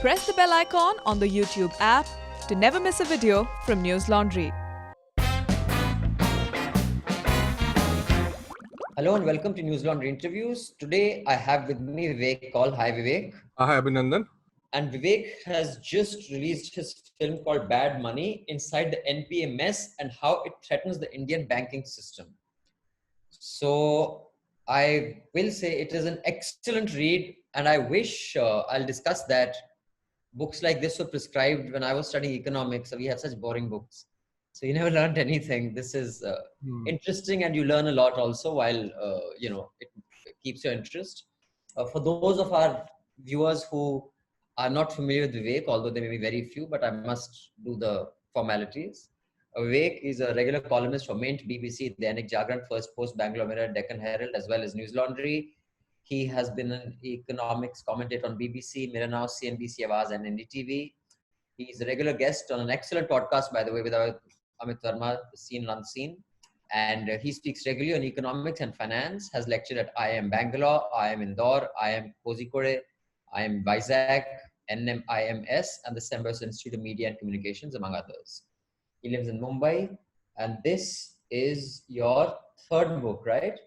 Press the bell icon on the YouTube app to never miss a video from News Laundry. Hello and welcome to News Laundry Interviews. Today I have with me Vivek Kaul. Hi Vivek. Hi Abhinandan. And Vivek has just released his film called Bad Money: Inside the NPA Mess and How It Threatens the Indian Banking System. So I will say it is an excellent read, and I wish I'll discuss that books like this were prescribed when I was studying economics. So we had such boring books. So you never learned anything. This is interesting, and you learn a lot also while, it keeps your interest. For those of our viewers who are not familiar with Vivek, although there may be very few, but I must do the formalities. Vivek is a regular columnist for Mint, BBC, Dainik Jagran, First Post, Bangalore Mirror, Deccan Herald, as well as News Laundry. He has been an economics commentator on BBC, Mirror Now, CNBC, Awaz, and NDTV. He's a regular guest on an excellent podcast, by the way, with Amit Verma, The Seen and Unseen. And he speaks regularly on economics and finance, has lectured at IIM Bangalore, IIM Indore, IIM Kozhikode, IIM Vizag, NMIMS, and the Sembers Institute of Media and Communications, among others. He lives in Mumbai, and this is your third book, right?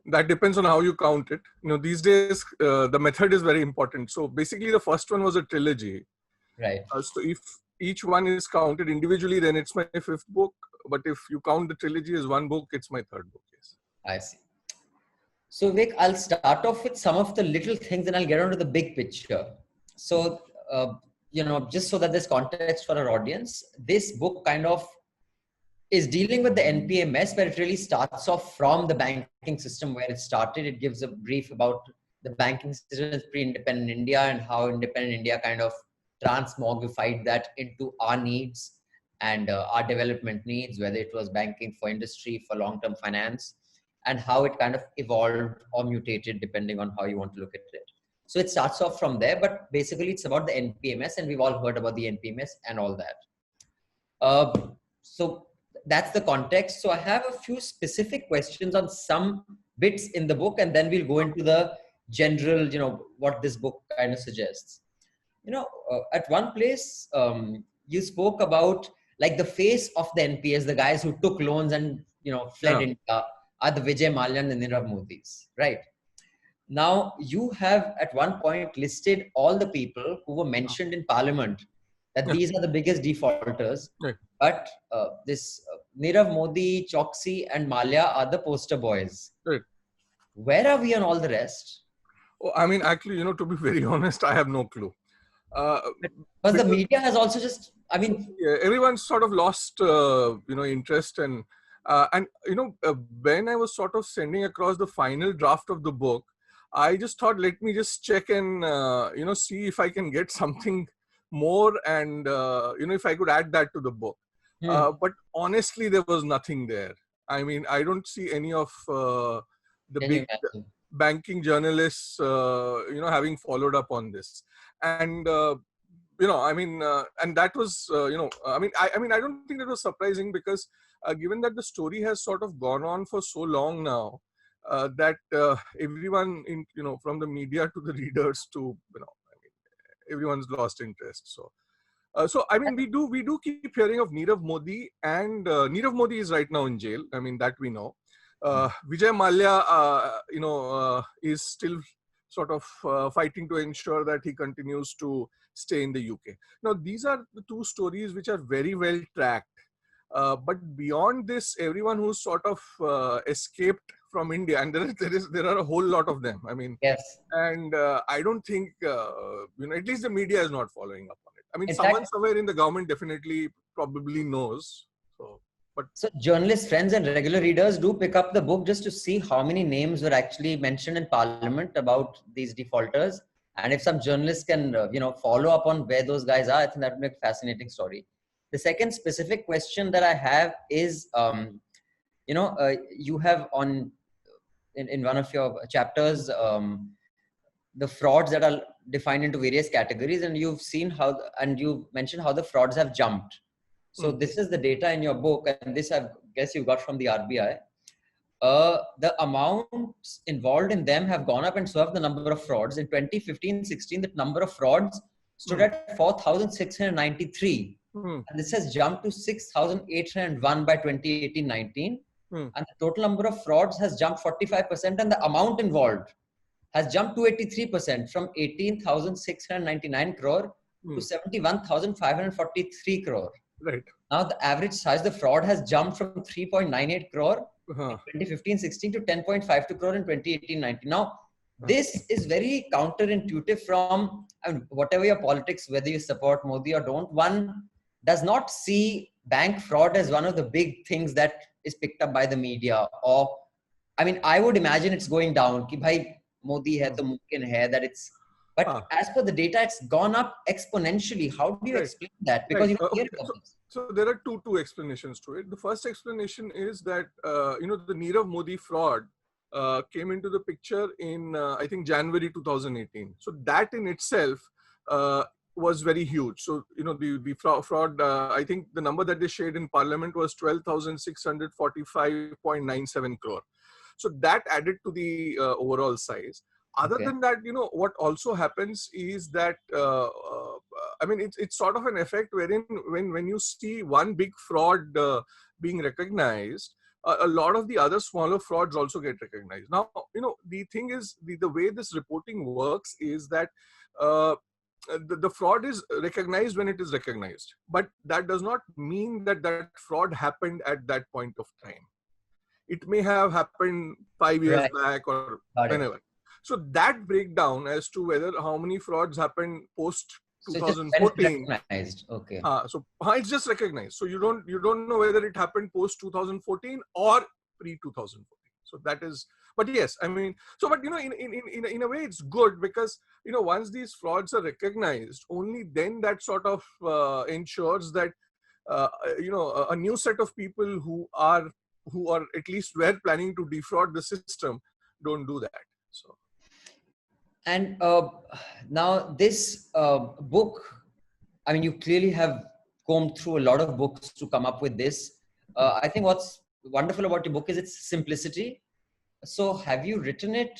That depends on how you count it. These days, the method is very important. So basically, the first one was a trilogy. Right. So if each one is counted individually, then it's my fifth book. But if you count the trilogy as one book, it's my third book. Yes. I see. So Vivek, I'll start off with some of the little things and I'll get on to the big picture. So, just so that there's context for our audience, this book kind of is dealing with the NPA mess, where it really starts off from the banking system where it started. It gives a brief about the banking system as pre-independent India and how independent India kind of transmogrified that into our needs and our development needs, whether it was banking for industry, for long-term finance, and how it kind of evolved or mutated depending on how you want to look at it. So it starts off from there, but basically it's about the NPMS, and we've all heard about the NPMS and all that. So that's the context. So I have a few specific questions on some bits in the book, and then we'll go into the general, what this book kind of suggests. At one place, you spoke about like the face of the NPS, the guys who took loans and, fled India, are the Vijay Mallya and the Nirav Modis, right? Now, you have at one point listed all the people who were mentioned in Parliament, that these are the biggest defaulters. Right. But this Nirav Modi, Choksi and Mallya are the poster boys. Right. Where are we on all the rest? Oh, actually, to be very honest, I have no clue. Because the media has also just, everyone's sort of lost, interest and when I was sort of sending across the final draft of the book, I just thought, let me just check and, see if I can get something more and, if I could add that to the book. But honestly, there was nothing there. I don't see any of the big banking journalists, having followed up on this. And, and that was, I don't think it was surprising because given that the story has sort of gone on for so long now, that everyone in, from the media to the readers to, everyone's lost interest. So, we do keep hearing of Nirav Modi, and Nirav Modi is right now in jail. That we know. Vijay Mallya, is still sort of fighting to ensure that he continues to stay in the UK. Now, these are the two stories which are very well tracked. But beyond this, everyone who's sort of escaped from India, and there are a whole lot of them. Yes. And I don't think, at least the media is not following up on it. Someone somewhere in the government definitely probably knows. So journalists, friends and regular readers do pick up the book just to see how many names were actually mentioned in Parliament about these defaulters. And if some journalists can, follow up on where those guys are, I think that would make a fascinating story. The second specific question that I have is, you have in one of your chapters, the frauds that are defined into various categories, and you've seen and you mentioned how the frauds have jumped. So this is the data in your book, and this I guess you got from the RBI. the amounts involved in them have gone up, and so have the number of frauds. In 2015-16, the number of frauds stood at 4,693. And this has jumped to 6,801 by 2018-19. And the total number of frauds has jumped 45%, and the amount involved has jumped to 83% from 18,699 crore to 71,543 crore. Right. Now the average size of the fraud has jumped from 3.98 crore in 2015-16 to 10.52 crore in 2018-19. Now this is very counterintuitive from, I mean, whatever your politics, whether you support Modi or don't, one does not see bank fraud as one of the big things that is picked up by the media. Or, I mean, I would imagine it's going down. Ki bhai Modi hai to mumkin hai that it's. But as per the data, it's gone up exponentially. How do you explain that? Because you hear about this. So there are two explanations to it. The first explanation is that the Nirav Modi fraud came into the picture in I think January 2018. So that in itself was very huge. So the fraud. I think the number that they shared in Parliament was 12,645.97 crore. So that added to the overall size. Other than that, what also happens is that, I mean, it's sort of an effect wherein when you see one big fraud being recognized, a lot of the other smaller frauds also get recognized. Now, the thing is, the way this reporting works is that the fraud is recognized when it is recognized. But that does not mean that that fraud happened at that point of time. It may have happened 5 years back or whenever. So that breakdown as to whether how many frauds happened post 2014. Okay. So it's just recognized. So you don't know whether it happened post 2014 or pre 2014. So that is. But yes, I mean, so but in a way it's good because once these frauds are recognized, only then that sort of ensures that a new set of people who are at least were planning to defraud the system don't do that. So. And now this book, I mean, you clearly have combed through a lot of books to come up with this. I think what's wonderful about your book is its simplicity. So have you written it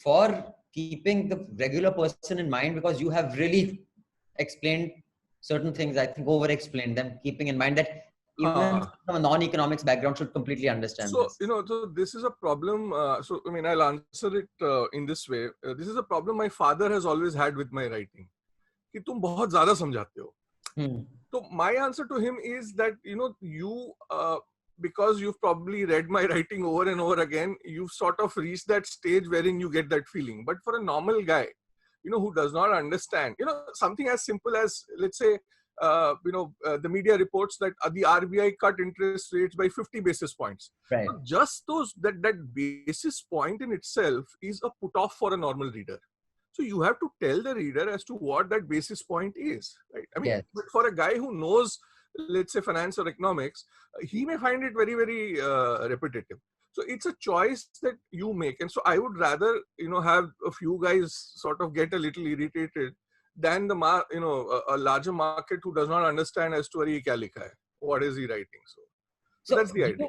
for keeping the regular person in mind? Because you have really explained certain things, I think over-explained them, keeping in mind that even from a non-economics background should completely understand this. So this is a problem. So, I mean, I'll answer it in this way. This is a problem my father has always had with my writing. कि तुम बहुत ज़्यादा समझाते हो. So my answer to him is that, because you've probably read my writing over and over again, you've sort of reached that stage wherein you get that feeling. But for a normal guy, who does not understand, something as simple as, let's say, the media reports that the RBI cut interest rates by 50 basis points. Right. So just that basis point in itself is a put off for a normal reader. So you have to tell the reader as to what that basis point is, right? I mean, but for a guy who knows, let's say, finance or economics, he may find it very, very repetitive. So it's a choice that you make. And so I would rather, have a few guys sort of get a little irritated than a larger market who does not understand as to what is he writing. So that's the idea.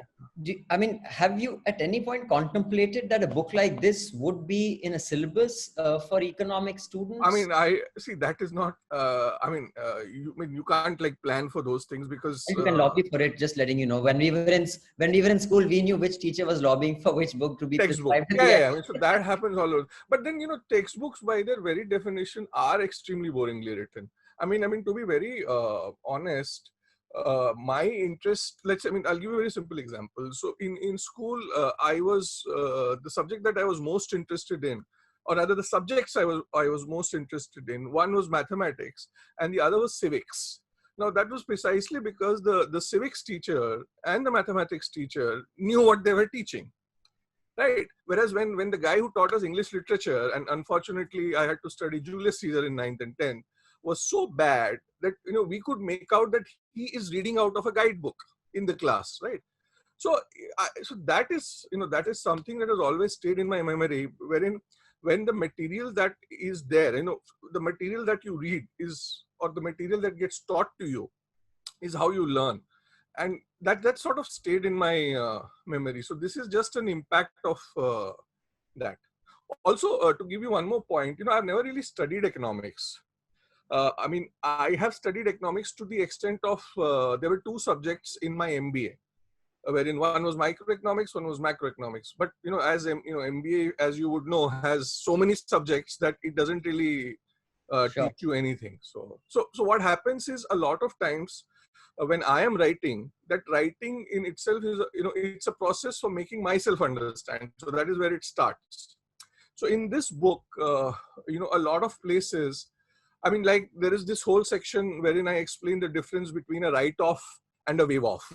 I mean, have you at any point contemplated that a book like this would be in a syllabus for economic students? I mean, I see that is not. You can't plan for those things because you can lobby for it. Just letting you know, when we were in school, we knew which teacher was lobbying for which book to be textbook. Yeah. I mean, so that happens all over. But then textbooks by their very definition are extremely boringly written. I mean, to be very honest. My interest, I'll give you a very simple example. So in school, I was, the subject that I was most interested in, or rather the subjects I was most interested in, one was mathematics and the other was civics. Now that was precisely because the civics teacher and the mathematics teacher knew what they were teaching. Right. Whereas when the guy who taught us English literature, and unfortunately I had to study Julius Caesar in 9th and 10th, was so bad that we could make out that he is reading out of a guidebook in the class, right? So that is something that has always stayed in my memory. Wherein when the material that is there, the material that you read is, or the material that gets taught to you, is how you learn. and that sort of stayed in my memory. So this is just an impact of that. Also, to give you one more point, I've never really studied economics. I mean, I have studied economics to the extent of there were two subjects in my MBA, wherein one was microeconomics, one was macroeconomics. But as MBA, as you would know, has so many subjects that it doesn't really Sure. teach you anything. So what happens is, a lot of times when I am writing, that writing in itself is it's a process for making myself understand. So that is where it starts. So in this book, a lot of places, I mean, like there is this whole section wherein I explain the difference between a write-off and a wave-off,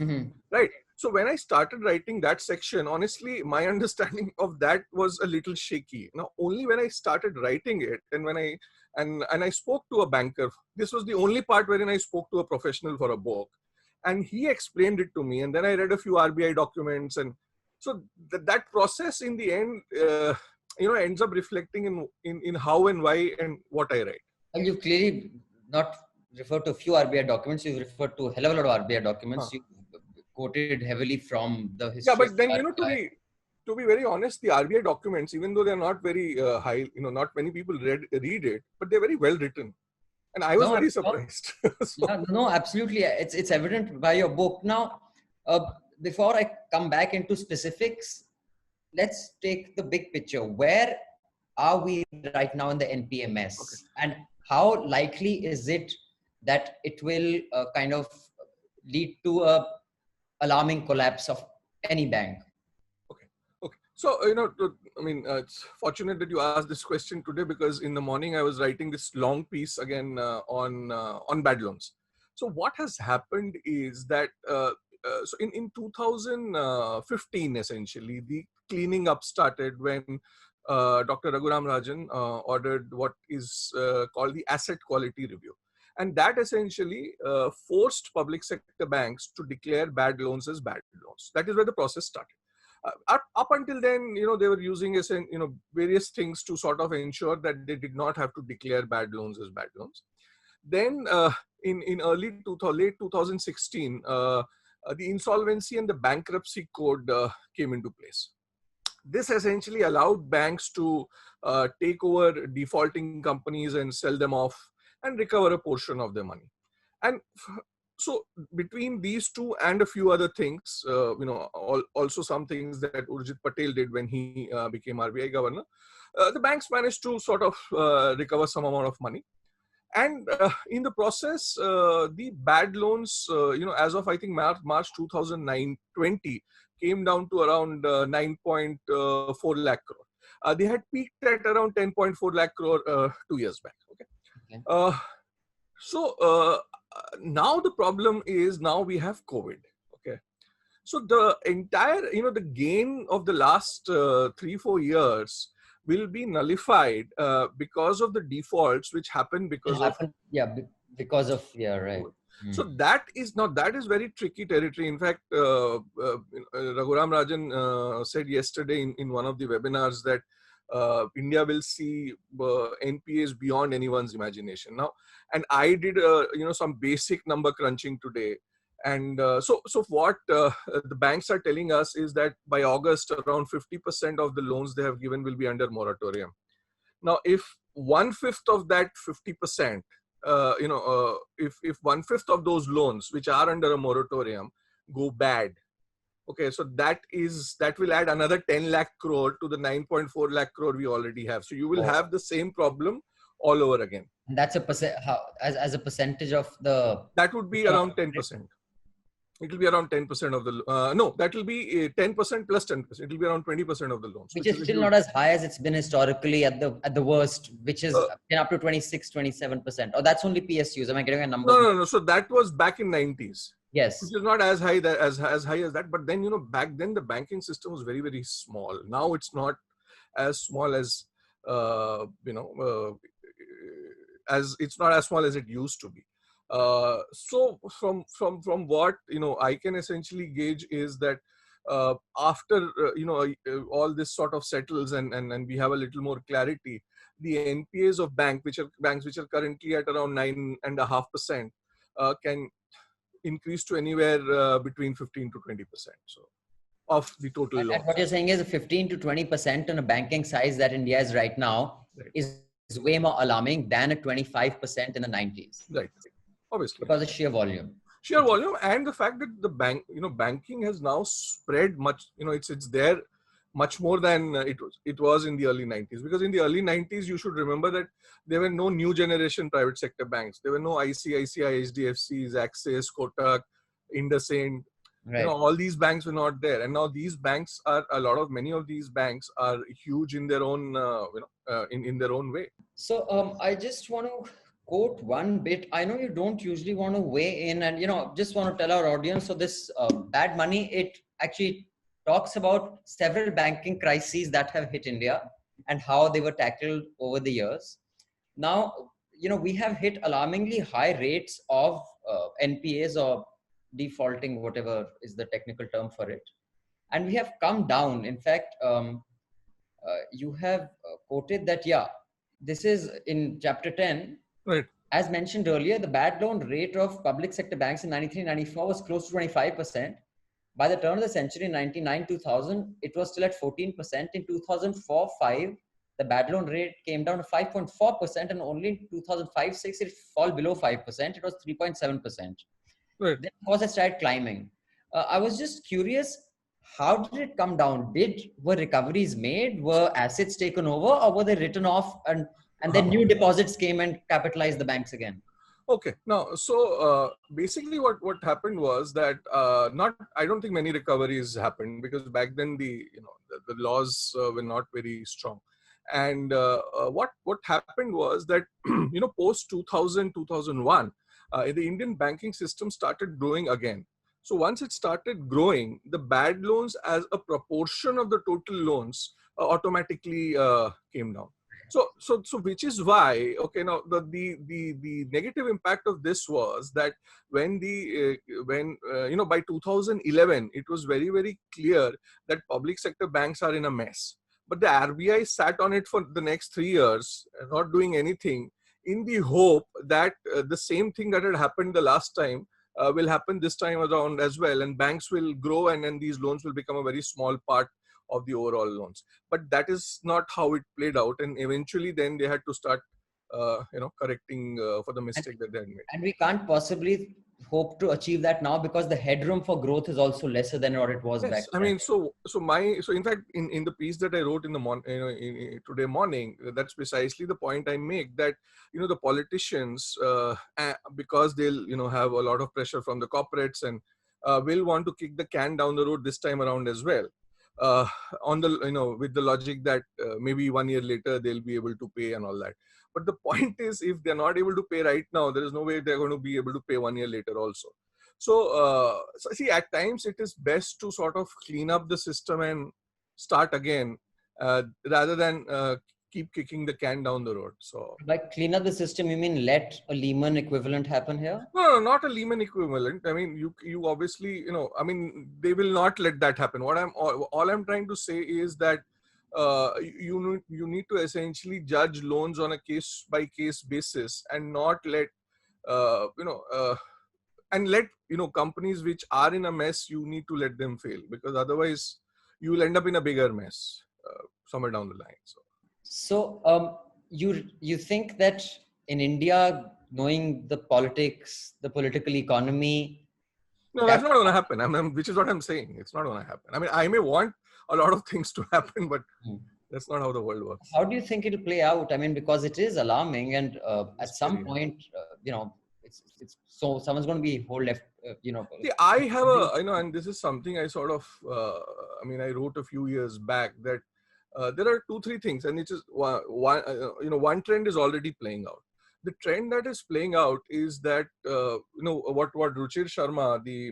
right? So when I started writing that section, honestly, my understanding of that was a little shaky. Now, only when I started writing it, and when I spoke to a banker, this was the only part wherein I spoke to a professional for a book, and he explained it to me, and then I read a few RBI documents, and so that process in the end, ends up reflecting in how and why and what I write. Well, you've clearly not referred to a few RBI documents. You've referred to a hell of a lot of RBI documents. You've quoted heavily from the history. Yeah, but then, of RBI. to be very honest, the RBI documents, even though they're not very high, not many people read it, but they're very well written. And I was very surprised. Yeah, no, absolutely. It's evident by your book. Now, before I come back into specifics, let's take the big picture. Where are we right now in the NPMS? Okay. And how likely is it that it will kind of lead to a alarming collapse of any bank? Okay. So, it's fortunate that you asked this question today, because in the morning I was writing this long piece again on bad loans. So what has happened is that so in 2015, essentially, the cleaning up started when Dr. Raghuram Rajan ordered what is called the asset quality review. And that essentially forced public sector banks to declare bad loans as bad loans. That is where the process started. Up until then, they were using various things to sort of ensure that they did not have to declare bad loans as bad loans. Then in late 2016, the insolvency and the bankruptcy code came into place. This essentially allowed banks to take over defaulting companies and sell them off and recover a portion of their money. And so between these two and a few other things, also some things that Urjit Patel did when he became RBI governor, the banks managed to sort of recover some amount of money. And in the process, the bad loans, as of I think March 2020, came down to around 9.4 lakh crore. They had peaked at around 10.4 lakh crore 2 years back. Okay. So now the problem is, now we have COVID. Okay. So the entire, the gain of the last 3-4 years will be nullified because of the defaults which happen because of right. So that is very tricky territory. In fact, Raghuram Rajan said yesterday in one of the webinars that India will see NPAs beyond anyone's imagination now. And I did some basic number crunching today. And so what the banks are telling us is that by August, around 50% of the loans they have given will be under moratorium. Now, if 1/5 of that 50%, if 1/5 of those loans which are under a moratorium go bad, okay, so that will add another 10 lakh crore to the 9.4 lakh crore we already have. So you will have the same problem all over again. And that's as a percentage of the... That would be around 10%. It will be around 10% of the, no, that will be 10% plus 10%. It will be around 20% of the loans. Which is still not as high as it's been historically at the worst, which is up to 26, 27%. Oh, that's only PSUs. Am I getting a number? No. So that was back in 90s. Yes. Which is not as high as high as that. But then, back then the banking system was very, very small. Now it's not as small as, as it's not as small as it used to be. So from what I can essentially gauge is that after all this sort of settles and we have a little more clarity, the NPAs of banks which are currently at around 9.5% can increase to anywhere between 15 to 20%. So of the total And loans. what you're saying is 15 to 20% on a banking size that India is right now Right. is way more alarming than a 25% in the 90s. Right. Obviously. Because of sheer volume. Sheer volume and the fact that the banking has now spread much, it's there much more than it was in the early 90s. Because in the early 90s, you should remember that there were no new generation private sector banks. There were no ICICI, HDFCs, Axis, Kotak, IndusInd. Right. All these banks were not there, and now these banks are many of these banks are huge in their own in their own way. So I just want to quote one bit. I know you don't usually want to weigh in, and just want to tell our audience. So this bad money, it actually talks about several banking crises that have hit India and how they were tackled over the years. Now, we have hit alarmingly high rates of NPAs or defaulting, whatever is the technical term for it. And we have come down. In fact, you have quoted that, this is in chapter 10. Right. As mentioned earlier, the bad loan rate of public sector banks in 93-94 was close to 25%. By the turn of the century, 99-2000, it was still at 14%. In 2004-5, the bad loan rate came down to 5.4%, and only in 2005-6, it fell below 5%. It was 3.7%. Right. Then, of course, it started climbing. I was just curious, how did it come down? Were recoveries made? Were assets taken over, or were they written off and then new deposits came and capitalized the banks again? Okay. Now, so basically what happened was that I don't think many recoveries happened, because back then the laws were not very strong. And what happened was that, post 2000, 2001, the Indian banking system started growing again. So once it started growing, the bad loans as a proportion of the total loans automatically came down. So which is why, okay, now the negative impact of this was that when by 2011, it was very, very clear that public sector banks are in a mess. But the RBI sat on it for the next 3 years, not doing anything, in the hope that the same thing that had happened the last time will happen this time around as well, and banks will grow, and then these loans will become a very small part of the overall loans. But that is not how it played out, and eventually then they had to start correcting for the mistake that they had made. And we can't possibly hope to achieve that now, because the headroom for growth is also lesser than what it was back then. I mean, so in fact, in the piece that I wrote in the today morning, that's precisely the point I make, that the politicians, because they'll have a lot of pressure from the corporates, and will want to kick the can down the road this time around as well, on the with the logic that maybe 1 year later they'll be able to pay and all that. But the point is, if they're not able to pay right now, there is no way they're going to be able to pay 1 year later also. So see, at times it is best to sort of clean up the system and start again, rather than keep kicking the can down the road. So by clean up the system, you mean let a Lehman equivalent happen here? No, not a Lehman equivalent. I mean, you obviously, I mean, they will not let that happen. All I'm trying to say is that you need to essentially judge loans on a case by case basis, and not let companies which are in a mess, you need to let them fail, because otherwise you will end up in a bigger mess somewhere down the line. So you think that in India, knowing the politics, the political economy? No, that's not going to happen. Which is what I'm saying. It's not going to happen. I mean, I may want a lot of things to happen, but that's not how the world works. How do you think it'll play out? I mean, because it is alarming, and at some point, so someone's going to be whole left. See, I have and this is something I sort of, I wrote a few years back, that there are 2-3 things, and it's just one trend is already playing out. The trend that is playing out is that what Ruchir Sharma, the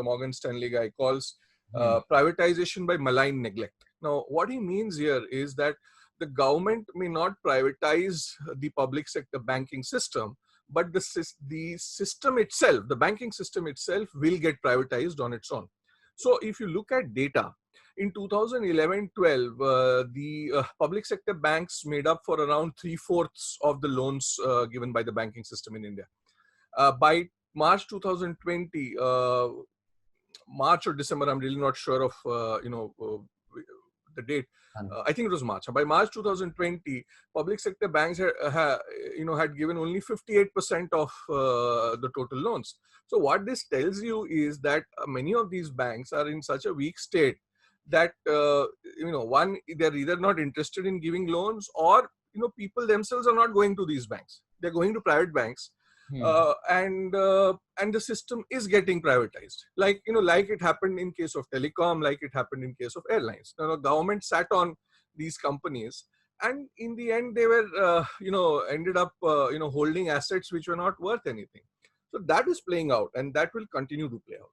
Morgan Stanley guy, calls privatization by malign neglect. Now, what he means here is that the government may not privatize the public sector banking system, but the system itself, the banking system itself, will get privatized on its own. So if you look at data, in 2011-12, the public sector banks made up for around 3/4 of the loans given by the banking system in India. By March 2020, March or December, I'm really not sure of, the date. I think it was March. By March 2020, public sector banks had given only 58% of the total loans. So what this tells you is that many of these banks are in such a weak state that one, they're either not interested in giving loans, or people themselves are not going to these banks. They're going to private banks. And the system is getting privatized, like it happened in case of telecom, like it happened in case of airlines. Now, the government sat on these companies, and in the end they were ended up holding assets which were not worth anything. So that is playing out, and that will continue to play out.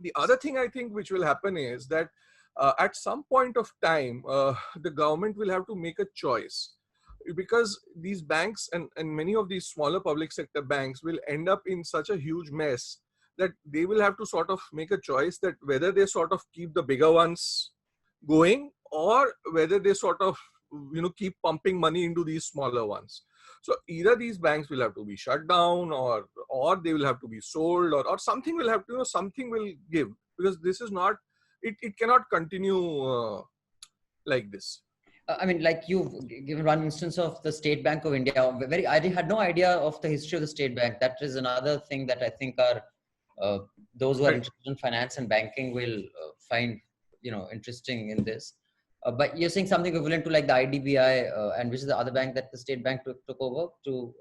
The other thing I think which will happen is that at some point of time the government will have to make a choice, because these banks and many of these smaller public sector banks will end up in such a huge mess that they will have to sort of make a choice that whether they sort of keep the bigger ones going, or whether they sort of keep pumping money into these smaller ones. So either these banks will have to be shut down, or they will have to be sold, or something will have to, something will give, because this is not, it cannot continue like this. I mean, like you've given one instance of the State Bank of India. I had no idea of the history of the State Bank. That is another thing that I think are those who are interested in finance and banking will find interesting in this. But you're saying something equivalent to like the IDBI, and which is the other bank that the State Bank took over to?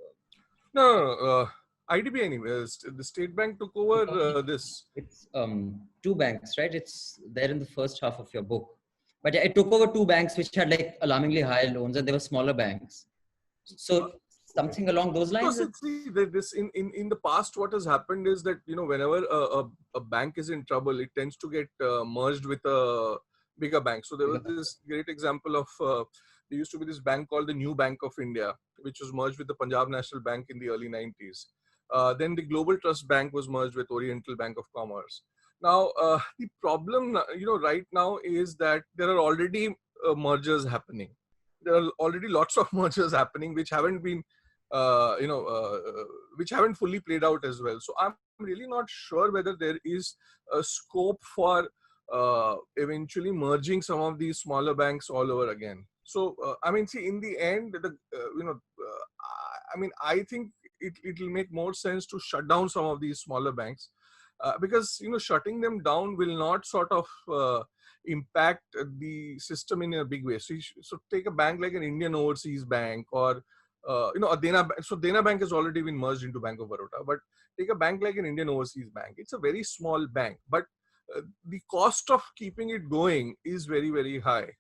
No, IDBI anyways. The State Bank took over this. It's two banks, right? It's there in the first half of your book. But yeah, it took over two banks which had like alarmingly high loans, and they were smaller banks. So something along those lines. No, see, this in the past, what has happened is that whenever a bank is in trouble, it tends to get merged with a bigger bank. So there was this great example of there used to be this bank called the New Bank of India, which was merged with the Punjab National Bank in the early 90s. Then the Global Trust Bank was merged with Oriental Bank of Commerce. Now, the problem, right now is that there are already mergers happening. There are already lots of mergers happening which haven't been, which haven't fully played out as well. So I'm really not sure whether there is a scope for eventually merging some of these smaller banks all over again. So, I mean, see, in the end, I think it will make more sense to shut down some of these smaller banks. Because shutting them down will not sort of impact the system in a big way. So take a bank like an Indian Overseas Bank, or a Dena. So Dena Bank has already been merged into Bank of Baroda. But take a bank like an Indian Overseas Bank. It's a very small bank, but the cost of keeping it going is very, very high.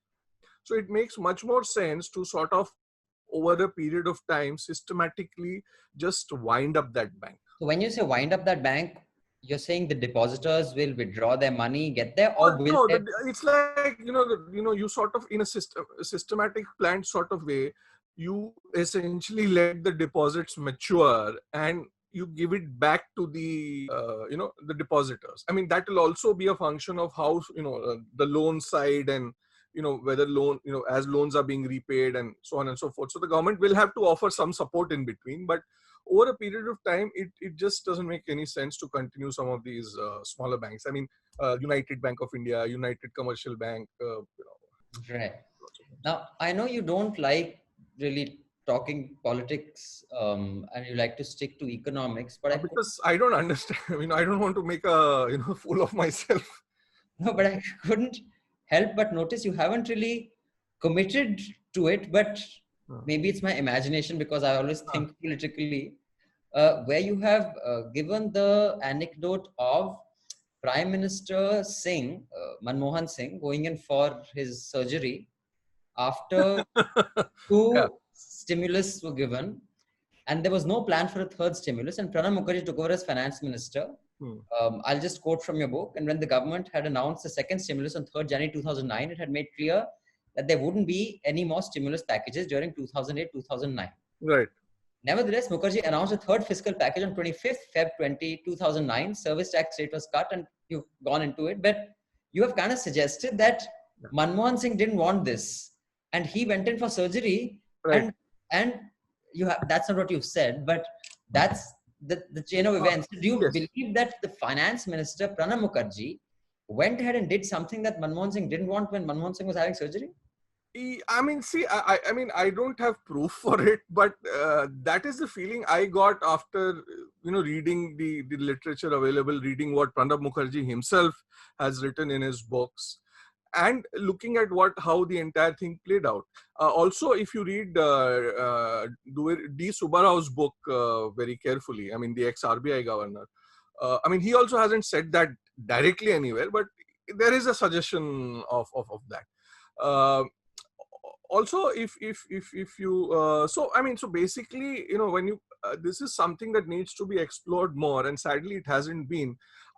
So it makes much more sense to sort of, over a period of time, systematically just wind up that bank. So when you say wind up that bank, you're saying the depositors will withdraw their money, get there, or will no, it's like you sort of, in a systematic planned sort of way, you essentially let the deposits mature and you give it back to the the depositors. I mean, that will also be a function of how the loan side, and whether as loans are being repaid and so on and so forth. So the government will have to offer some support in between, but over a period of time, it just doesn't make any sense to continue some of these smaller banks. I mean, United Bank of India, United Commercial Bank. Right. Now, I know you don't like really talking politics, and you like to stick to economics, but because I don't understand. I don't want to make a fool of myself. No, but I couldn't help but notice you haven't really committed to it, but maybe it's my imagination, because I always think politically, where you have given the anecdote of Prime Minister Singh, Manmohan Singh, going in for his surgery after two stimulus were given, and there was no plan for a third stimulus, and Pranab Mukherjee took over as finance minister. I'll just quote from your book. And when the government had announced the second stimulus on 3rd January 2009, it had made clear that there wouldn't be any more stimulus packages during 2008-2009. Right. Nevertheless, Mukherjee announced a third fiscal package on 25th Feb 2009. Service tax rate was cut, and you've gone into it. But you have kind of suggested that Manmohan Singh didn't want this, and he went in for surgery. Right. And you have, that's not what you've said, but that's the chain of events. Do you Yes. believe that the finance minister, Pranab Mukherjee, went ahead and did something that Manmohan Singh didn't want when Manmohan Singh was having surgery? I mean, see, I mean, I don't have proof for it, but that is the feeling I got after, reading the literature available, reading what Pranab Mukherjee himself has written in his books, and looking at how the entire thing played out. Also, if you read D. Subbarao's book very carefully, I mean, the ex-RBI governor, I mean, he also hasn't said that directly anywhere, but there is a suggestion of that. Uh, Also, if you so I mean, so basically, when you this is something that needs to be explored more, and sadly it hasn't been.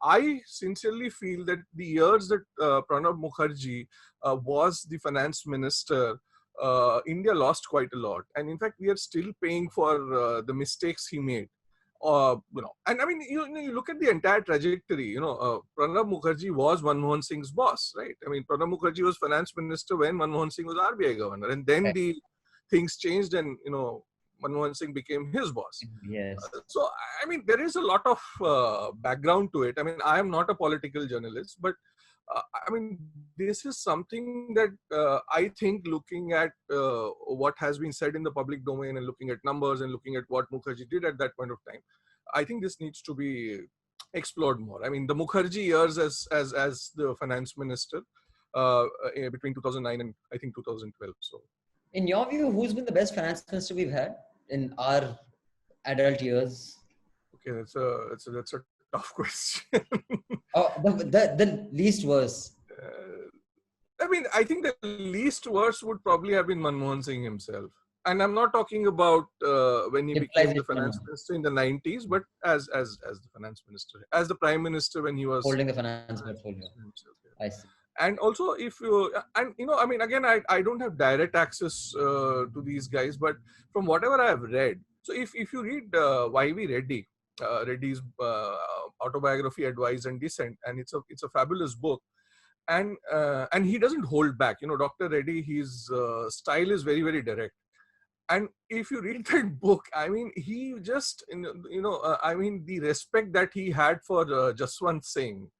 I sincerely feel that the years that Pranab Mukherjee was the finance minister, India lost quite a lot, and in fact we are still paying for the mistakes he made. And I mean, you look at the entire trajectory. Pranab Mukherjee was Manmohan Singh's boss, right? I mean, Pranab Mukherjee was finance minister when Manmohan Singh was RBI governor, and then Right. the things changed, and Manmohan Singh became his boss. Yes. So I mean, there is a lot of background to it. I mean, I am not a political journalist, but I mean, this is something that I think, looking at what has been said in the public domain, and looking at numbers, and looking at what Mukherjee did at that point of time, I think this needs to be explored more. I mean, the Mukherjee years as the finance minister between 2009 and I think 2012. So, In your view, who's been the best finance minister we've had in our adult years? okay, that's a tough question. Oh, the least worst. I mean, I think the least worst would probably have been Manmohan Singh himself. And I'm not talking about when he became the finance minister in the 90s, but as the finance minister, as the prime minister when he was Holding the finance portfolio. himself. I see. And also, if you, and I mean, again, I don't have direct access to these guys, but from whatever I have read, so if you read Y.V. Reddy, Reddy's autobiography, Advice and Dissent, and it's a fabulous book, and he doesn't hold back. Dr. Reddy, his style is very, very direct. And if you read that book, I mean, he just, I mean, the respect that he had for Jaswant Singh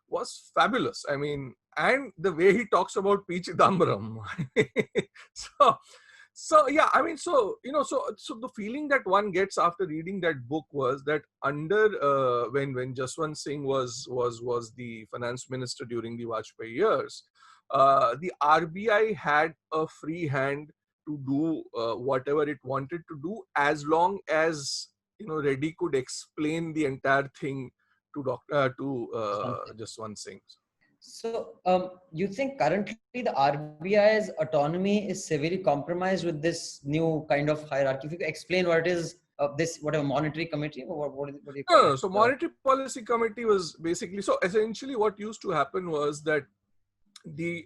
was fabulous. I mean, and the way he talks about P. Chidambaram. So yeah, I mean, so the feeling that one gets after reading that book was that under when Jaswant Singh was the finance minister during the Vajpayee years, the RBI had a free hand to do whatever it wanted to do, as long as Reddy could explain the entire thing to Jaswant Singh. So, you think currently the RBI's autonomy is severely compromised with this new kind of hierarchy? If you could explain what it is, this whatever monetary committee, or what do you call No. it? So monetary policy committee was basically, so essentially what used to happen was that the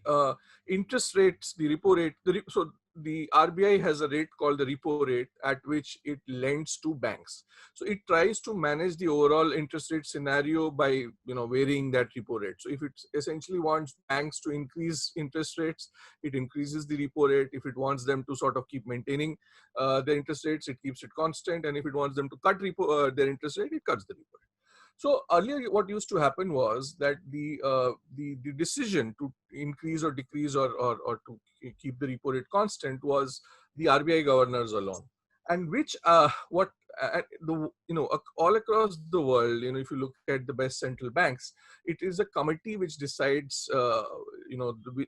interest rates, the repo rate, so the RBI has a rate called the repo rate at which it lends to banks. So it tries to manage the overall interest rate scenario by varying that repo rate. So if it essentially wants banks to increase interest rates, it increases the repo rate. If it wants them to sort of keep maintaining their interest rates, it keeps it constant. And if it wants them to cut their interest rate, it cuts the repo rate. So earlier, what used to happen was that the decision to increase or decrease or to keep the repo rate constant was the RBI governors alone, and which all across the world, if you look at the best central banks, it is a committee which decides the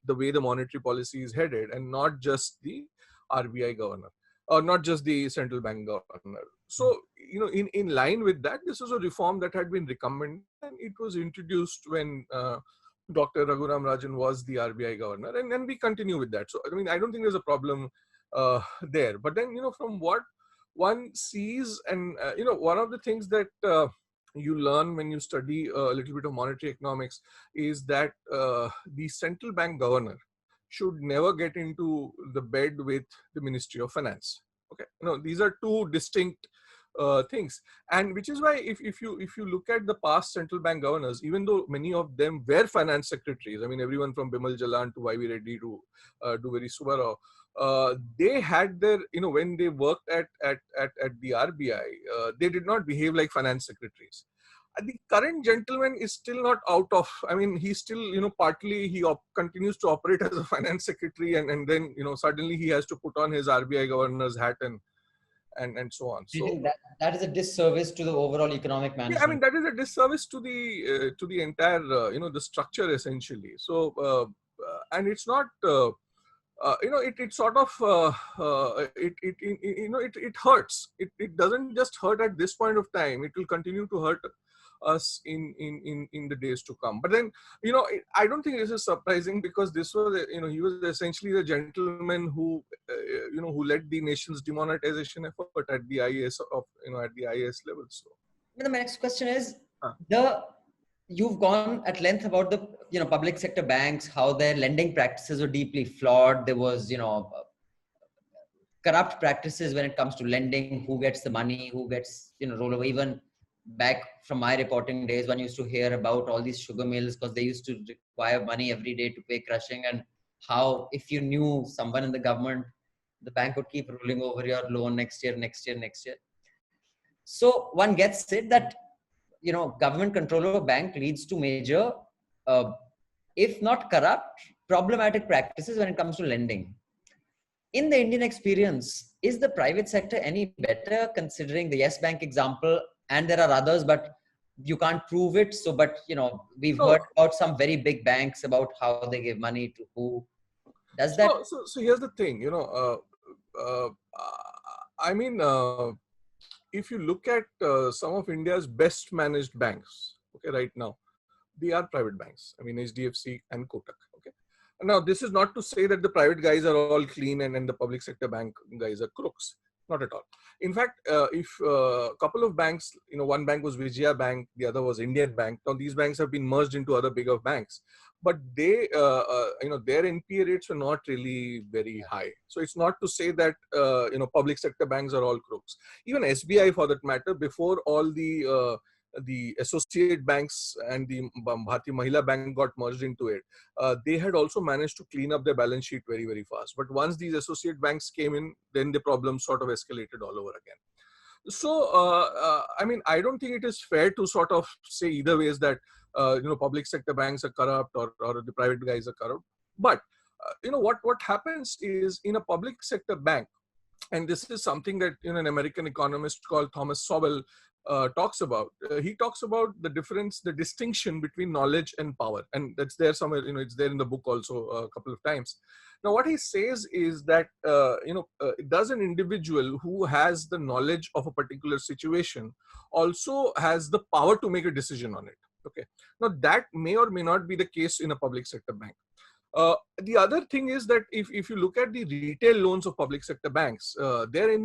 way the monetary policy is headed, and not just the RBI governor, or not just the central bank governor. So, in line with that, this was a reform that had been recommended, and it was introduced when Dr. Raghuram Rajan was the RBI governor, and then we continue with that. So, I mean, I don't think there's a problem there. But then, from what one sees, and, one of the things that you learn when you study a little bit of monetary economics is that the central bank governor should never get into the bed with the Ministry of Finance. Okay, these are two distinct things, and which is why if you look at the past central bank governors, even though many of them were finance secretaries, I mean, everyone from Bimal Jalan to Y.V. Reddy to Duveri Subbarao, they had their, when they worked at the RBI, they did not behave like finance secretaries. The current gentleman is still not out of, I mean, he's still, partly he continues to operate as a finance secretary, and then, suddenly he has to put on his RBI governor's hat and so on. I So think that is a disservice to the overall economic management. yeah, I mean, that is a disservice to the entire, the structure essentially. So, and it's not, it sort of, it hurts. It doesn't just hurt at this point of time. It will continue to hurt us in the days to come. But then, I don't think this is surprising, because this was, he was essentially the gentleman who, who led the nation's demonetization effort at the IAS at the IAS level. So The next question is, Huh. you've gone at length about the public sector banks, how their lending practices were deeply flawed. There was corrupt practices when it comes to lending, who gets the money, who gets rollover. Even back from my reporting days, one used to hear about all these sugar mills because they used to require money every day to pay crushing, and how if you knew someone in the government, the bank would keep rolling over your loan next year. So one gets it that government control of a bank leads to major, if not corrupt, problematic practices when it comes to lending. In the Indian experience, is the private sector any better, considering the Yes Bank example? And there are others, but you can't prove it. So, but we've heard about some very big banks about how they give money to who. Does that? So here's the thing, I mean, if you look at some of India's best managed banks, okay, right now, they are private banks. I mean, HDFC and Kotak. Okay. Now, this is not to say that the private guys are all clean and the public sector bank guys are crooks. Not at all. In fact, if a couple of banks, one bank was Vijaya Bank, the other was Indian Bank. Now, these banks have been merged into other bigger banks, but they, their NPA rates were not really very high. So it's not to say that, public sector banks are all crooks. Even SBI, for that matter, before all the associate banks and the Bharti Mahila Bank got merged into it, they had also managed to clean up their balance sheet very, very fast. But once these associate banks came in, then the problem sort of escalated all over again. So, I mean, I don't think it is fair to sort of say either ways that, public sector banks are corrupt or the private guys are corrupt. But, what happens is, in a public sector bank, and this is something that an American economist called Thomas Sowell talks about. He talks about the distinction between knowledge and power, and that's there somewhere. It's there in the book also a couple of times. Now, what he says is that does an individual who has the knowledge of a particular situation also has the power to make a decision on it? Okay. Now, that may or may not be the case in a public sector bank. The other thing is that if you look at the retail loans of public sector banks, their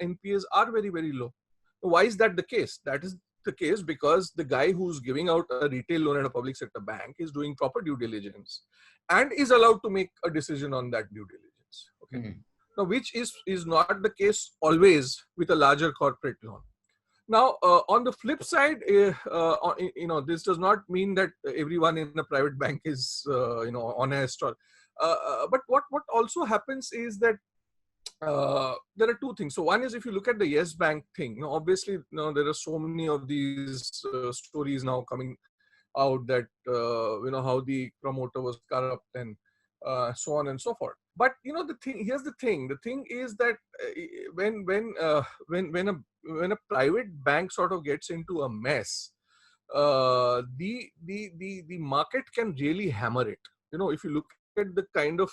NPAs are very, very low. Why is that the case? That is the case because the guy who's giving out a retail loan at a public sector bank is doing proper due diligence and is allowed to make a decision on that due diligence. Okay. Mm-hmm. Now, which is not the case always with a larger corporate loan. Now, on the flip side, this does not mean that everyone in a private bank is, honest. Or, but what also happens is that there are two things. So one is, if you look at the Yes Bank thing, obviously, there are so many of these stories now coming out that, how the promoter was corrupt and so on and so forth. But, here's the thing. The thing is that when a private bank sort of gets into a mess, the market can really hammer it. If you look at the kind of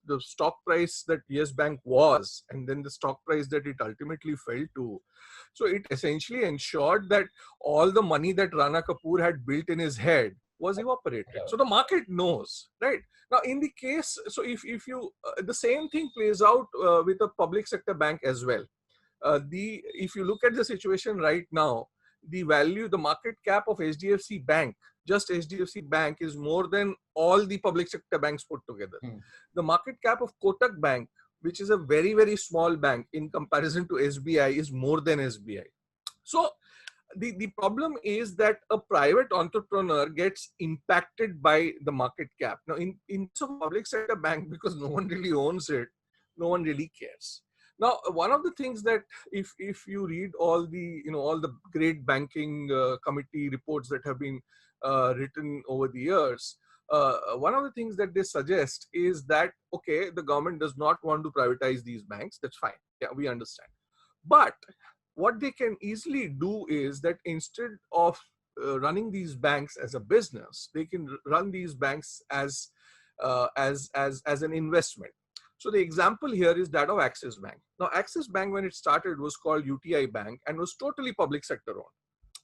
the stock price that Yes Bank was, and then the stock price that it ultimately fell to. So it essentially ensured that all the money that Rana Kapoor had built in his head was evaporated. So the market knows, right? Now, in the case, so if you, the same thing plays out with a public sector bank as well. If you look at the situation right now, the market cap of HDFC Bank, just HDFC Bank, is more than all the public sector banks put together. The market cap of Kotak Bank, which is a very, very small bank in comparison to SBI, is more than SBI. So, the problem is that a private entrepreneur gets impacted by the market cap. Now, in some public sector bank, because no one really owns it, no one really cares. Now, one of the things that if you read all the all the great banking committee reports that have been written over the years, one of the things that they suggest is that, okay, the government does not want to privatize these banks. That's fine. Yeah, we understand. But what they can easily do is that instead of running these banks as a business, they can run these banks as an investment. So the example here is that of Axis Bank. Now, Axis Bank, when it started, was called UTI Bank and was totally public sector owned,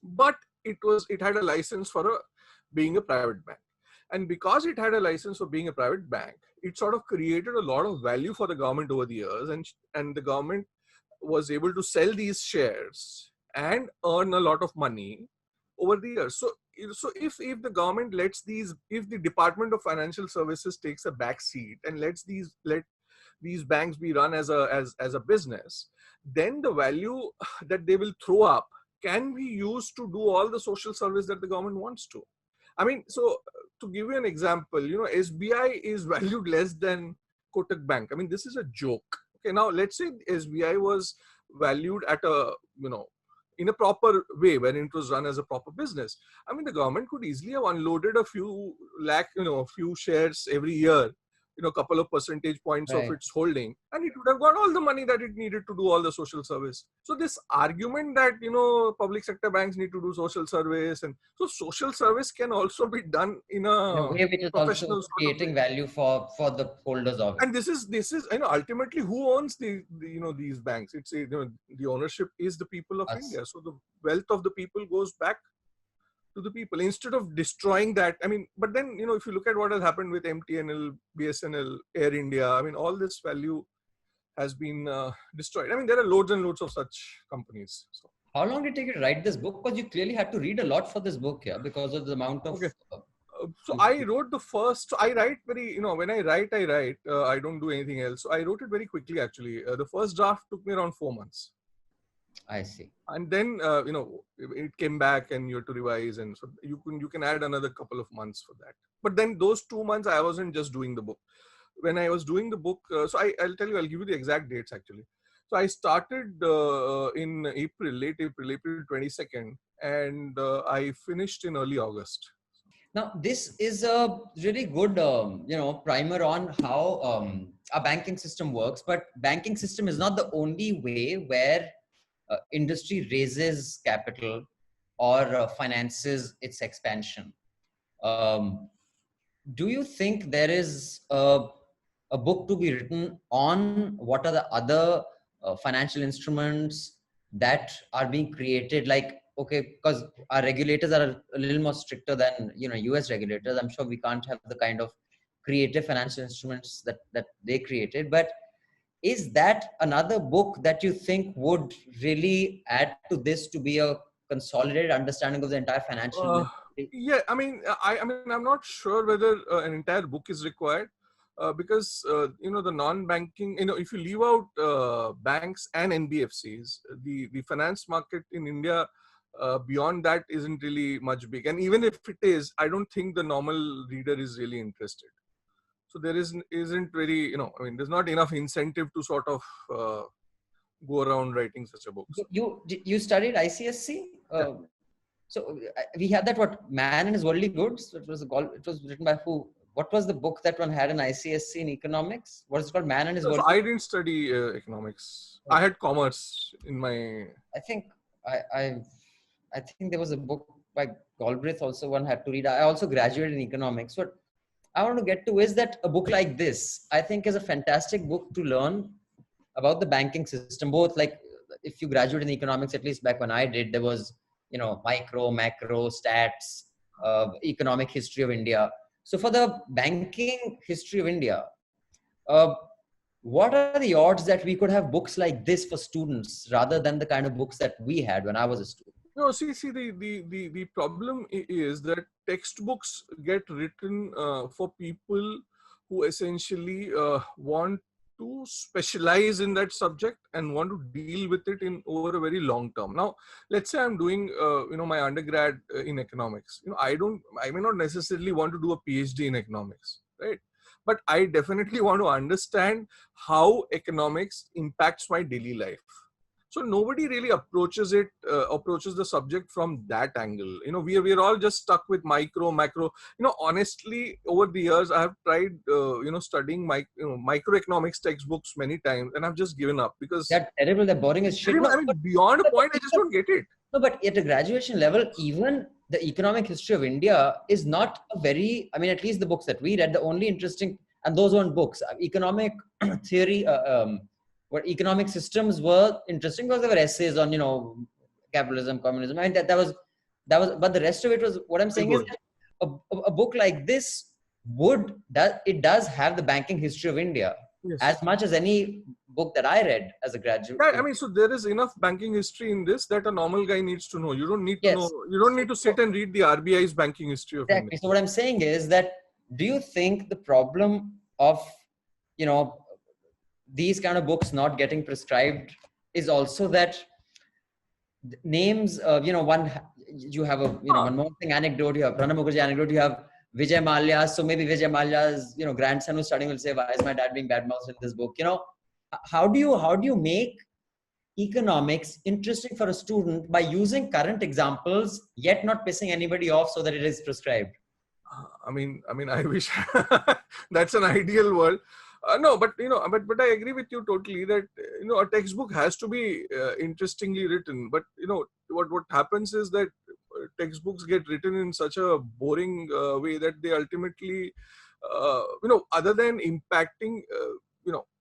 but it had a license for being a private bank. And because it had a license for being a private bank, it sort of created a lot of value for the government over the years, and the government was able to sell these shares and earn a lot of money over the years. So if the government lets if the Department of Financial Services takes a back seat and let these banks be run as a business, then the value that they will throw up can be used to do all the social service that the government wants to. I mean, so to give you an example, SBI is valued less than Kotak Bank. I mean, this is a joke. Okay, now let's say SBI was valued at in a proper way, when it was run as a proper business. I mean, the government could easily have unloaded a few lakh, a few shares every year, a couple of percentage points of its holding, and it would have got all the money that it needed to do all the social service. So this argument that, public sector banks need to do social service, and so social service can also be done in a way which is professional also creating value for the holders of it. And this is ultimately who owns these banks. It's the ownership is the people of India. So the wealth of the people goes back to the people instead of destroying that. I mean, but then, if you look at what has happened with MTNL, BSNL, Air India, I mean, all this value has been destroyed. I mean, there are loads and loads of such companies. So, how long did it take you to write this book? Because you clearly had to read a lot for this book, yeah, because of the amount of... Okay. So I wrote the first, so I write very, when I write, I don't do anything else. So I wrote it very quickly, actually. The first draft took me around 4 months. I see. And then, it came back and you had to revise. And so you can add another couple of months for that. But then those 2 months, I wasn't just doing the book. When I was doing the book, so I'll give you the exact dates, actually. So I started in late April 22nd, and I finished in early August. Now, this is a really good, primer on how our banking system works. But banking system is not the only way where industry raises capital or finances its expansion. Do you think there is a book to be written on what are the other financial instruments that are being created? Like, okay, because our regulators are a little more stricter than US regulators. I'm sure we can't have the kind of creative financial instruments that they created. But is that another book that you think would really add to this to be a consolidated understanding of the entire financial industry? Yeah, I mean, I'm not sure whether an entire book is required. Because the non-banking, if you leave out banks and NBFCs, the finance market in India beyond that isn't really much big. And even if it is, I don't think the normal reader is really interested. So there isn't very, there's not enough incentive to sort of go around writing such a book. You studied ICSC? Yeah. So we had that, what, Man and His Worldly Goods? It was written by who? What was the book that one had in ICSC in economics? What is it called? Man and His Worldly Goods? I didn't study economics. I had commerce in my... I think there was a book by Galbraith also one had to read. I also graduated in economics. What I want to get to is that a book like this, I think, is a fantastic book to learn about the banking system. Both, like, if you graduate in economics, at least back when I did, there was, micro, macro, stats, economic history of India. So for the banking history of India, what are the odds that we could have books like this for students rather than the kind of books that we had when I was a student? No, see, the problem is that textbooks get written for people who essentially want to specialize in that subject and want to deal with it in over a very long term. Now, let's say I'm doing, my undergrad in economics. I may not necessarily want to do a PhD in economics, right? But I definitely want to understand how economics impacts my daily life. So nobody really approaches the subject from that angle. We are all just stuck with micro, macro. Honestly, over the years, I have tried, studying microeconomics textbooks many times, and I've just given up because They're terrible. They're boring as shit. No, beyond a point, I just don't get it. No, but at a graduation level, even the economic history of India is not a very, at least the books that we read, the only interesting, and those weren't books. Economic theory, what economic systems were interesting because there were essays on, capitalism, communism. That was, but the rest of it was, what I'm saying is that a book like this does have the banking history of India. Yes. As much as any book that I read as a graduate. Yeah, so there is enough banking history in this that a normal guy needs to know. You don't need to know. You don't need to sit and read the RBI's banking history of India. So what I'm saying is that, do you think the problem of, these kind of books not getting prescribed is also that names, you have a, one more thing anecdote, you have Pranab Mukherjee anecdote, you have Vijay Mallya. So maybe Vijay Mallya's, grandson who's studying will say, why is my dad being badmouthed in this book? How do you make economics interesting for a student by using current examples, yet not pissing anybody off so that it is prescribed? I wish that's an ideal world. No, but but I agree with you totally that a textbook has to be interestingly written. But what happens is that textbooks get written in such a boring way that they ultimately, other than impacting,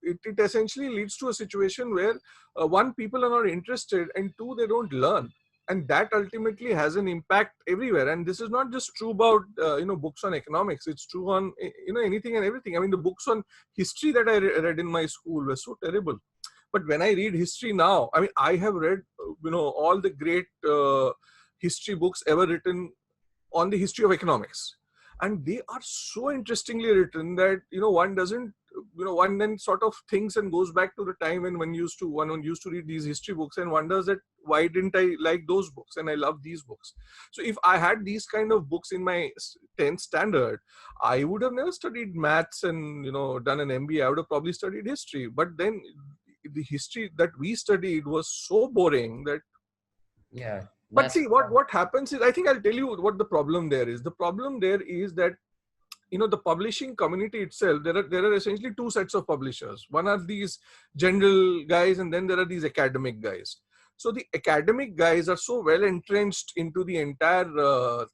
it essentially leads to a situation where one, people are not interested, and two, they don't learn. And that ultimately has an impact everywhere. And this is not just true about, books on economics. It's true on, anything and everything. The books on history that I read in my school were so terrible. But when I read history now, I have read, all the great history books ever written on the history of economics. And they are so interestingly written that, one doesn't, one then sort of thinks and goes back to the time when one used to read these history books and wonders that why didn't I like those books, and I love these books. So if I had these kind of books in my 10th standard, I would have never studied maths and, done an MBA. I would have probably studied history. But then the history that we studied was so boring that. Yeah. But see, what happens is, I think I'll tell you what the problem there is. The problem there is that, the publishing community itself, there are essentially two sets of publishers. One are these general guys, and then there are these academic guys. So the academic guys are so well entrenched into the entire, the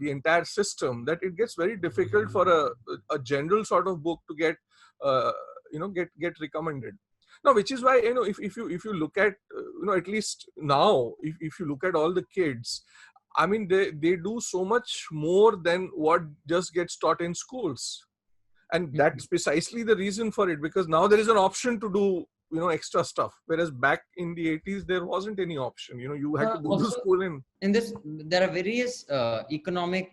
entire system that it gets very difficult for a general sort of book to get, get recommended. Now, which is why, if you look at, at least now, if you look at all the kids, they do so much more than what just gets taught in schools. And that's precisely the reason for it, because now there is an option to do, extra stuff. Whereas back in the 80s, there wasn't any option. You had to go to school. In this, there are various economic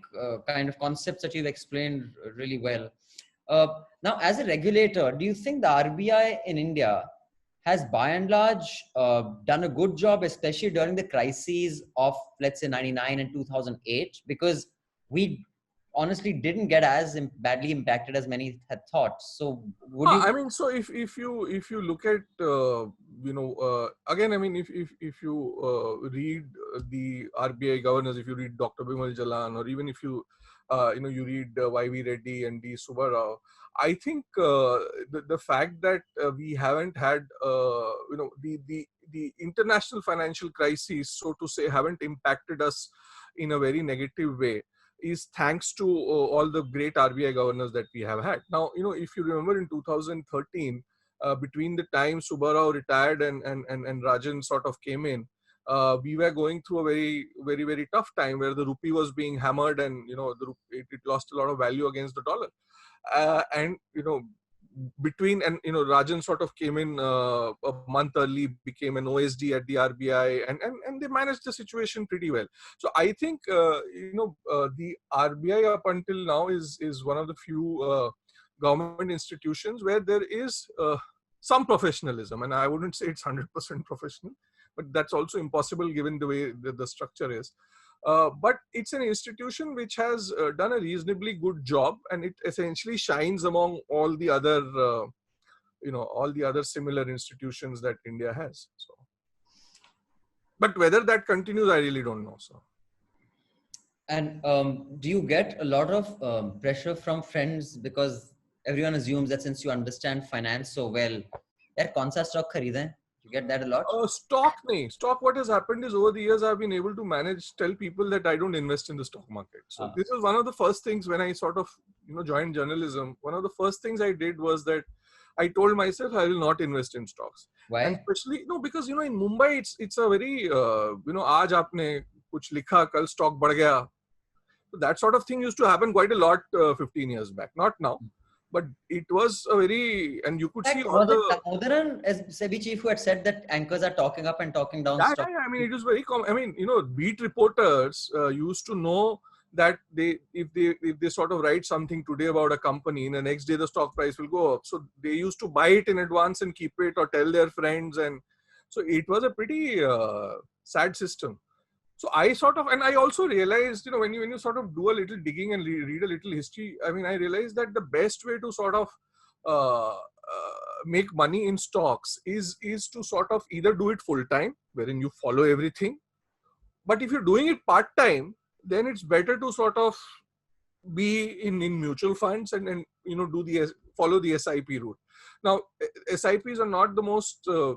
kind of concepts that you've explained really well. Now, as a regulator, do you think the RBI in India has by and large done a good job, especially during the crises of, let's say, 99 and 2008, because we honestly didn't get as badly impacted as many had thought. So would you... so if you look at, again, if you read the RBI governors, if you read Dr. Bimal Jalan, or even if you, you read Y.V. Reddy and D. Subbarao, I think the fact that we haven't had, the international financial crises, so to say, haven't impacted us in a very negative way is thanks to all the great RBI governors that we have had. Now, if you remember in 2013, between the time Subbarao retired and Rajan sort of came in, we were going through a very, very, very tough time where the rupee was being hammered and, it lost a lot of value against the dollar. Rajan sort of came in a month early, became an OSD at the RBI, and they managed the situation pretty well. So I think, the RBI up until now is one of the few government institutions where there is some professionalism, and I wouldn't say it's 100% professional, but that's also impossible given the way the structure is. But it's an institution which has done a reasonably good job, and it essentially shines among all the other, all the other similar institutions that India has. So, but whether that continues, I really don't know. So. And do you get a lot of pressure from friends, because everyone assumes that since you understand finance so well, yaar kaun sa stock kharide hain? You get that a lot? Stock. What has happened is over the years I've been able to tell people that I don't invest in the stock market. So this is one of the first things when I sort of joined journalism. One of the first things I did was that I told myself I will not invest in stocks. Why? And especially because in Mumbai it's a very aaj aapne kuch likha, kal stock बढ़ गया. So that sort of thing used to happen quite a lot 15 years back. Not now. But it was a very, and you could see all the... Damodaran, as SEBI chief, who had said that anchors are talking up and talking down stock. I mean, it was very common. I mean, beat reporters used to know that if they sort of write something today about a company, and the next day the stock price will go up. So they used to buy it in advance and keep it or tell their friends. And so it was a pretty sad system. So I sort of, and I also realized, when you sort of do a little digging and read a little history, I mean, I realized that the best way to sort of make money in stocks is to sort of either do it full time, wherein you follow everything. But if you're doing it part time, then it's better to sort of be in mutual funds and follow the SIP route. Now, SIPs are not the most, they're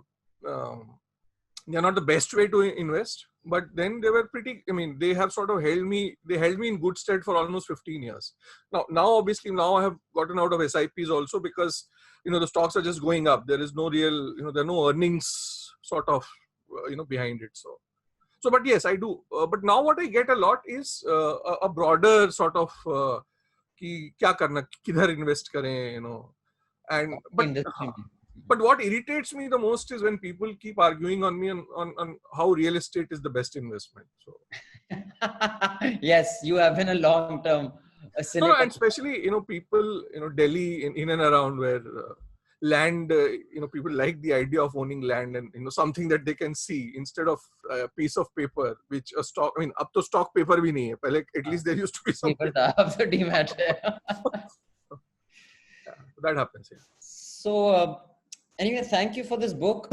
not the best way to invest. But then they were pretty, I mean, they have sort of held me in good stead for almost 15 years. Now obviously I have gotten out of SIPs also because, the stocks are just going up. There is no real, there are no earnings sort of, behind it. So, but yes, I do. But now what I get a lot is a broader sort of, ki kya karna, kidhar invest kare, and, but what irritates me the most is when people keep arguing on me on how real estate is the best investment. So yes, you have been a long-term no, and especially people Delhi in and around where land people like the idea of owning land and something that they can see instead of a piece of paper, which a stock. I mean, up to stock paper bhi nahi hai. Pehle, at least there used to be some paper. Demat. That happens. Yeah. So. Anyway, thank you for this book.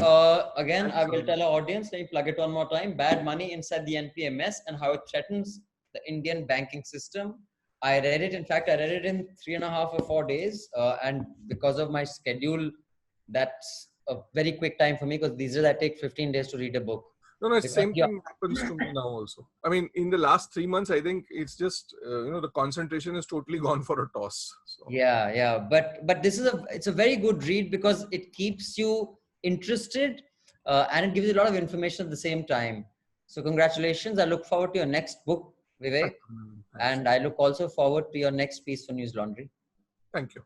Again, I will tell our audience, let me plug it one more time. Bad Money Inside the NPMS and How It Threatens the Indian Banking System. I read it. In fact, I read it in 3.5 or 4 days. And because of my schedule, that's a very quick time for me because these days I take 15 days to read a book. No, same thing happens to me now also. I mean, in the last 3 months, I think it's just, the concentration is totally gone for a toss. So. Yeah. But this is it's a very good read because it keeps you interested and it gives you a lot of information at the same time. So congratulations. I look forward to your next book, Vivek. And I look also forward to your next piece for News Laundry. Thank you.